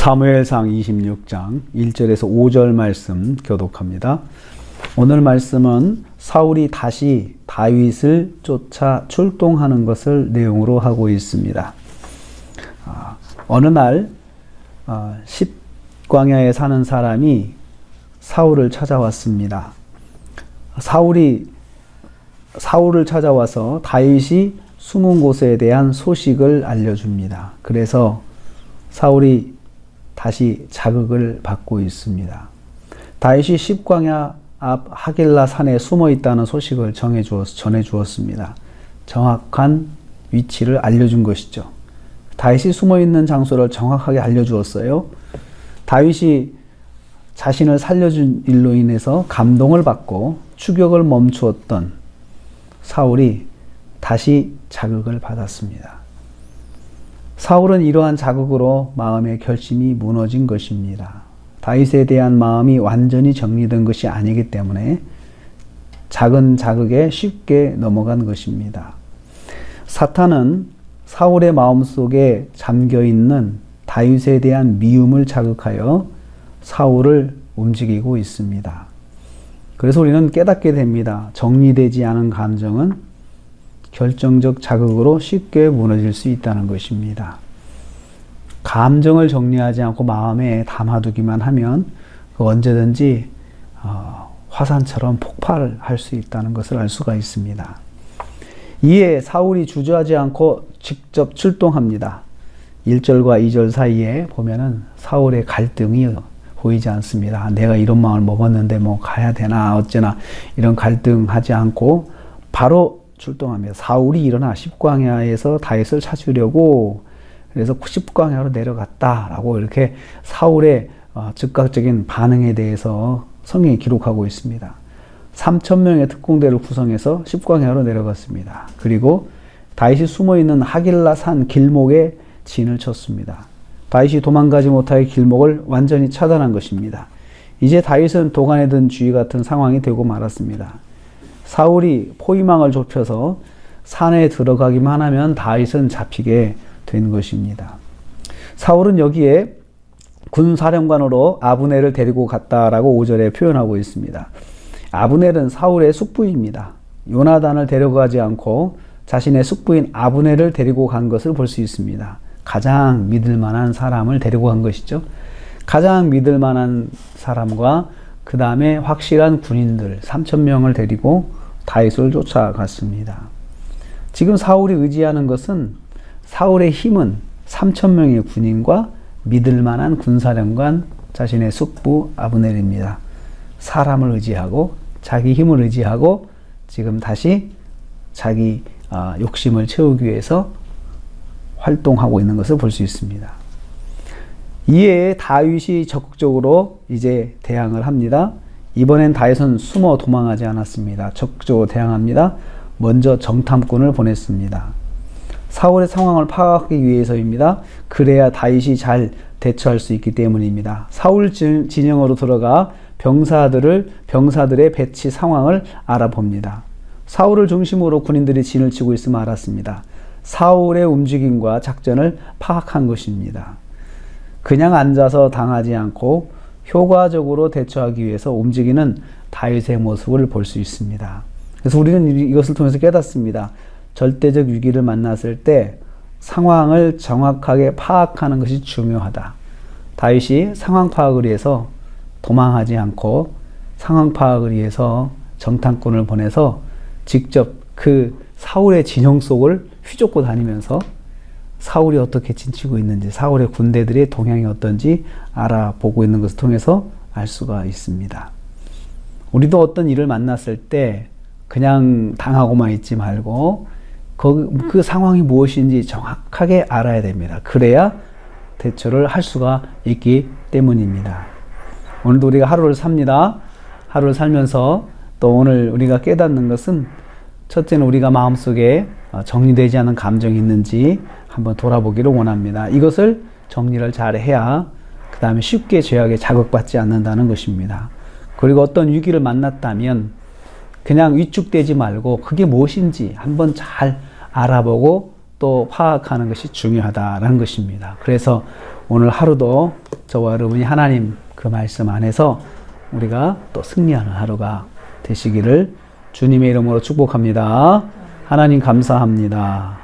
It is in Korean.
사무엘상 26장 1절에서 5절 말씀 교독합니다. 오늘 말씀은 사울이 다시 다윗을 쫓아 출동하는 것을 내용으로 하고 있습니다. 어느 날 십광야에 사는 사람이 사울을 찾아왔습니다. 사울을 찾아와서 다윗이 숨은 곳에 대한 소식을 알려줍니다. 그래서 사울이 다시 자극을 받고 있습니다. 다윗이 십광야 앞 하길라 산에 숨어 있다는 소식을 전해 주었습니다. 정확한 위치를 알려준 것이죠. 다윗이 숨어 있는 장소를 정확하게 알려주었어요. 다윗이 자신을 살려준 일로 인해서 감동을 받고 추격을 멈추었던 사울이 다시 자극을 받았습니다. 사울은 이러한 자극으로 마음의 결심이 무너진 것입니다. 다윗에 대한 마음이 완전히 정리된 것이 아니기 때문에 작은 자극에 쉽게 넘어간 것입니다. 사탄은 사울의 마음속에 잠겨있는 다윗에 대한 미움을 자극하여 사울을 움직이고 있습니다. 그래서 우리는 깨닫게 됩니다. 정리되지 않은 감정은 결정적 자극으로 쉽게 무너질 수 있다는 것입니다. 감정을 정리하지 않고 마음에 담아두기만 하면 언제든지 화산처럼 폭발할 수 있다는 것을 알 수가 있습니다. 이에 사울이 주저하지 않고 직접 출동합니다. 1절과 2절 사이에 보면은 사울의 갈등이 보이지 않습니다. 내가 이런 마음을 먹었는데 뭐 가야 되나 어쩌나 이런 갈등하지 않고 바로 출동합니다. 사울이 일어나 십광야에서 다윗을 찾으려고 그래서 십광야로 내려갔다라고 이렇게 사울의 즉각적인 반응에 대해서 성경이 기록하고 있습니다. 3,000명의 특공대를 구성해서 십광야로 내려갔습니다. 그리고 다윗이 숨어있는 하길라 산 길목에 진을 쳤습니다. 다윗이 도망가지 못하게 길목을 완전히 차단한 것입니다. 이제 다윗은 도간에 든 쥐 같은 상황이 되고 말았습니다. 사울이 포위망을 좁혀서 산에 들어가기만 하면 다윗은 잡히게 된 것입니다. 사울은 여기에 군사령관으로 아브넬을 데리고 갔다라고 5절에 표현하고 있습니다. 아브넬은 사울의 숙부입니다. 요나단을 데려가지 않고 자신의 숙부인 아브넬을 데리고 간 것을 볼 수 있습니다. 가장 믿을 만한 사람을 데리고 간 것이죠. 가장 믿을 만한 사람과 그 다음에 확실한 군인들 3,000명을 데리고 다윗을 쫓아갔습니다. 지금 사울이 의지하는 것은 사울의 힘은 3,000명의 군인과 믿을 만한 군사령관 자신의 숙부 아브넬입니다. 사람을 의지하고 자기 힘을 의지하고 지금 다시 자기 욕심을 채우기 위해서 활동하고 있는 것을 볼 수 있습니다. 이에 다윗이 적극적으로 이제 대항을 합니다. 이번엔 다윗은 숨어 도망하지 않았습니다. 적극적으로 대항합니다. 먼저 정탐꾼을 보냈습니다. 사울의 상황을 파악하기 위해서입니다. 그래야 다윗이 잘 대처할 수 있기 때문입니다. 사울 진영으로 들어가 병사들의 배치 상황을 알아봅니다. 사울을 중심으로 군인들이 진을 치고 있음을 알았습니다. 사울의 움직임과 작전을 파악한 것입니다. 그냥 앉아서 당하지 않고 효과적으로 대처하기 위해서 움직이는 다윗의 모습을 볼 수 있습니다. 그래서 우리는 이것을 통해서 깨닫습니다. 절대적 위기를 만났을 때 상황을 정확하게 파악하는 것이 중요하다. 다윗이 상황 파악을 위해서 도망하지 않고 상황 파악을 위해서 정탐꾼을 보내서 직접 그 사울의 진영 속을 휘젓고 다니면서 사울이 어떻게 진치고 있는지 사울의 군대들의 동향이 어떤지 알아보고 있는 것을 통해서 알 수가 있습니다. 우리도 어떤 일을 만났을 때 그냥 당하고만 있지 말고 그 상황이 무엇인지 정확하게 알아야 됩니다. 그래야 대처를 할 수가 있기 때문입니다. 오늘도 우리가 하루를 삽니다. 하루를 살면서 또 오늘 우리가 깨닫는 것은 첫째는 우리가 마음속에 정리되지 않은 감정이 있는지 한번 돌아보기를 원합니다. 이것을 정리를 잘 해야 그 다음에 쉽게 죄악에 자극받지 않는다는 것입니다. 그리고 어떤 위기를 만났다면 그냥 위축되지 말고 그게 무엇인지 한번 잘 알아보고 또 파악하는 것이 중요하다는 것입니다. 그래서 오늘 하루도 저와 여러분이 하나님 그 말씀 안에서 우리가 또 승리하는 하루가 되시기를 주님의 이름으로 축복합니다. 하나님 감사합니다.